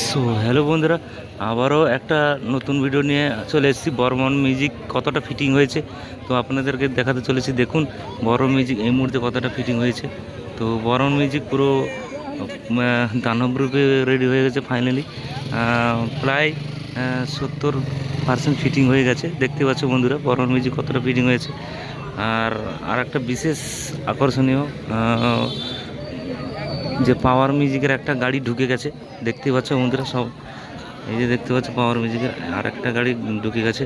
So hello বন্ধুরা, আবারও একটা নতুন ভিডিও নিয়ে চলে এসেছি। বর্মন মিউজিক কতটা ফিটিং হয়েছে তো আপনাদেরকে দেখাতে চলেছি। দেখুন বর্মন মিউজিক এই মুহূর্তে কতটা ফিটিং হয়েছে। তো বর্মন মিউজিক পুরো দানব রূপে রেডি হয়ে গেছে ফাইনালি। প্রায় 70% ফিটিং হয়ে গেছে। দেখতে পাচ্ছ বন্ধুরা বর্মন মিউজিক কতটা ফিটিং হয়েছে। আর একটা বিশেষ আকর্ষণীয় যে পাওয়ার মিউজিকের একটা গাড়ি ঢুকে গেছে। দেখতে পাচ্ছ বন্ধুরা সব, এই যে দেখতে পাচ্ছ পাওয়ার মিউজিকের আর একটা গাড়ি ঢুকে গেছে।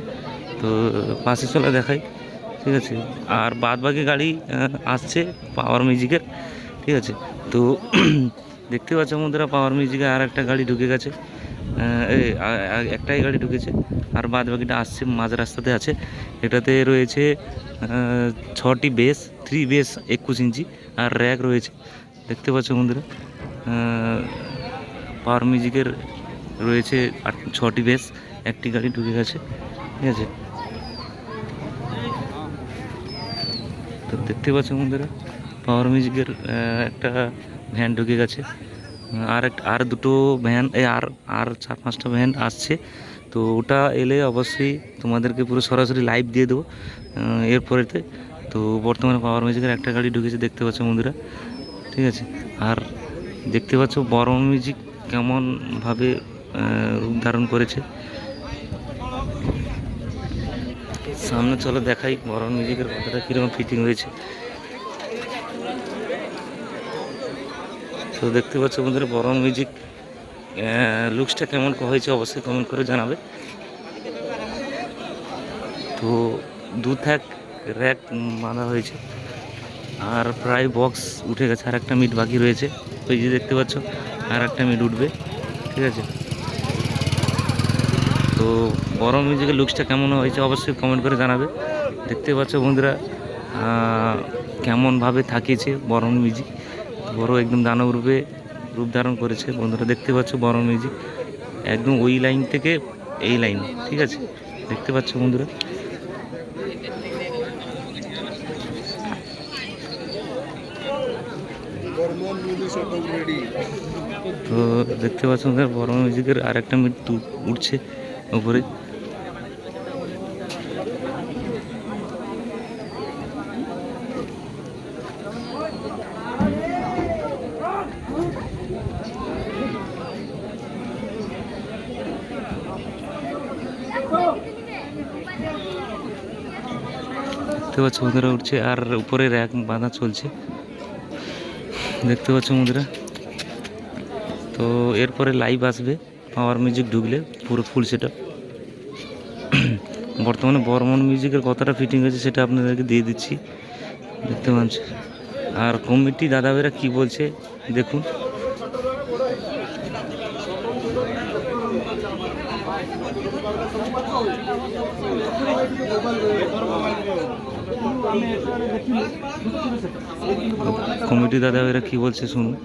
তো পাশে চলে দেখাই, ঠিক আছে। আর বাদ বাকি গাড়ি আসছে পাওয়ার মিউজিকের, ঠিক আছে। তো দেখতে পাচ্ছ বন্ধুরা পাওয়ার মিউজিকে আর একটা গাড়ি ঢুকে গেছে। একটাই গাড়ি ঢুকেছে, আর বাদ বাকিটা আসছে, মাঝ রাস্তাতে আছে। এটাতে রয়েছে 6টি বেস, 3 বেস 21 ইঞ্চি, আর র্যাক রয়েছে। দেখতে পাচ্ছ বন্ধুরা পাওয়ার মিউজিকের রয়েছে 6টি বেস, একটি গাড়ি ঢুকে গেছে, ঠিক আছে। তো দেখতে পাচ্ছ বন্ধুরা পাওয়ার মিউজিকের একটা ভ্যান ঢুকে গেছে। আর দুটো ভ্যান আর 4-5টা ভ্যান আসছে। তো ওটা এলে অবশ্যই তোমাদেরকে পুরো সরাসরি লাইভ দিয়ে দেবো এরপরেতে। তো বর্তমানে পাওয়ার মিউজিকের একটা গাড়ি ঢুকেছে, দেখতে পাচ্ছ বন্ধুরা, ঠিক আছে। আর দেখতে পাচ্ছ বর্মন মিউজিক কেমনভাবে রূপ ধারণ করেছে। সামনে চলো দেখাই বর্মন মিউজিকের কতটা কীরকম ফিটিং হয়েছে। তো দেখতে পাচ্ছ বন্ধুরা বর্মন মিউজিক লুকসটা কেমন হয়েছে অবশ্যই কমেন্ট করে জানাবে। তো 2 থাক র্যাক বাঁধা হয়েছে, আর প্রায় বক্স উঠে গেছে, আর একটা মিট বাকি রয়েছে। ওই যে দেখতে পাচ্ছ আর একটা মিট উঠবে, ঠিক আছে। তো বর্মন মিউজিকের লুকসটা কেমন হয়েছে অবশ্যই কমেন্ট করে জানাবে। দেখতে পাচ্ছ বন্ধুরা কেমনভাবে থাকিয়েছে বর্মন মিউজিক, বড় একদম দানব রূপে রূপ ধারণ করেছে বন্ধুরা। দেখতে পাচ্ছ বর্মন মিউজিক একদম ওই লাইন থেকে এই লাইন, ঠিক আছে। দেখতে পাচ্ছ বন্ধুরা। তো দেখতে পাচ্ছ বর্মন মিউজিকের আর একটা মিট উঠছে উপরে। দেখতে পাচ্ছ বন্ধুরা উঠছে, আর উপরে র্যাক বাঁধা চলছে, দেখতে পাচ্ছ বন্ধুরা। তো এরপরে লাইভ আসবে পাওয়ার মিউজিক ঢুকলে পুরো ফুল সেট আপ। বর্তমানে বর্মন মিউজিকের কতটা ফিটিং হয়েছে সেটা আপনাদেরকে দিয়ে দিচ্ছি, দেখতে পাচ্ছ। আর কমিটি দাদাভাইরা কি বলছে দেখুন। কমিটি দাদাভাইরা কি বলছে শুনুন।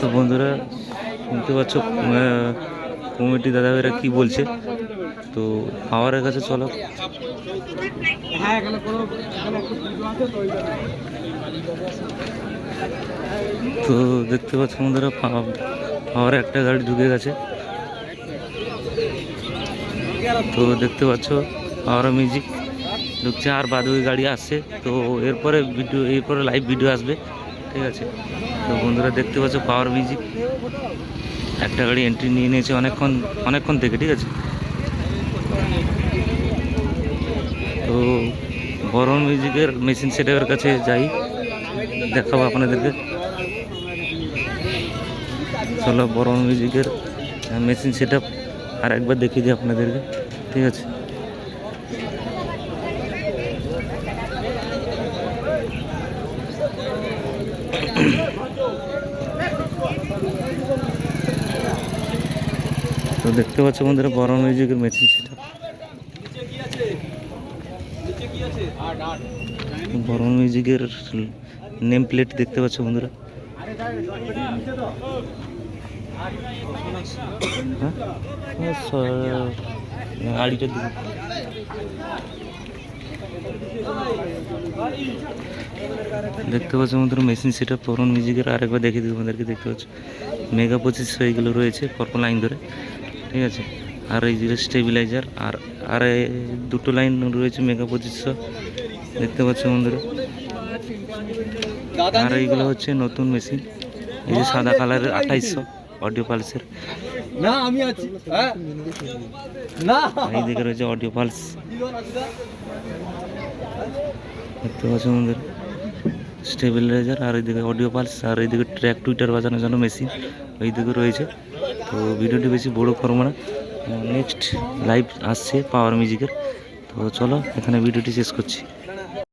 তো বন্ধুরা শুনতে পাচ্ছ কমিটি দাদাভাইরা কি বলছে। তো পাওয়ারের কাছে চলো। তো দেখতে পাচ্ছ বন্ধুরা পাওয়ারে একটা গাড়ি ঢুকে গেছে। তো দেখতে পাচ্ছ পাওয়ার মিউজিক ঢুকছে, আর বাদুই গাড়ি আসছে। তো এরপরে লাইভ ভিডিও আসবে, ঠিক আছে। তো বন্ধুরা দেখতে পাচ্ছ পাওয়ার মিউজিক একটা গাড়ি এন্ট্রি নিয়ে নিয়েছে অনেকক্ষণ থেকে, ঠিক আছে। তো বর্মন মিউজিকের মেশিন সেটআপের কাছে যাই, দেখাবো আপনাদেরকে। চলো বর্মন মিউজিকের মেশিন সেটআপ আর একবার দেখিয়ে দিই আপনাদেরকে, ঠিক আছে। তো দেখতে পাচ্ছ বন্ধুরা বড় মিউজিকের মেশিন সেটা বড় মিউজিকের নেম প্লেট দেখতে পাচ্ছ বন্ধুরা। আড়িটার দিকে দেখতে পাচ্ছ বন্ধুরা মেশিন সেটা পরন মিউজিকের। আরেকবার দেখিয়ে দিই তোমাদেরকে, দেখতে পাচ্ছ মেগা 2500 এইগুলো রয়েছে পরপর লাইন ধরে, ঠিক আছে। আর এই যে স্টেবিলাইজার আর দুটো লাইন রয়েছে মেগা 2500 দেখতে পাচ্ছ বন্ধুরা। আর এইগুলো হচ্ছে নতুন মেশিন, এই যে সাদা কালারের 2800 অডিও পালসের। না আমি আছি না এইদিকে রয়েছে অডিও পালস দেখতে পাচ্ছ বন্ধুরা, স্টেবিলাইজার। আর এইদিকে অডিও পালস, আর এইদিকে ট্র্যাক টুইটার বাজানোর জন্য মেশিন এইদিকে রয়েছে। তো ভিডিওটি বেশি বড় করবো না, নেক্সট লাইভ আসছে পাওয়ার মিউজিকের। তো চলো এখানে ভিডিওটি শেষ করছি।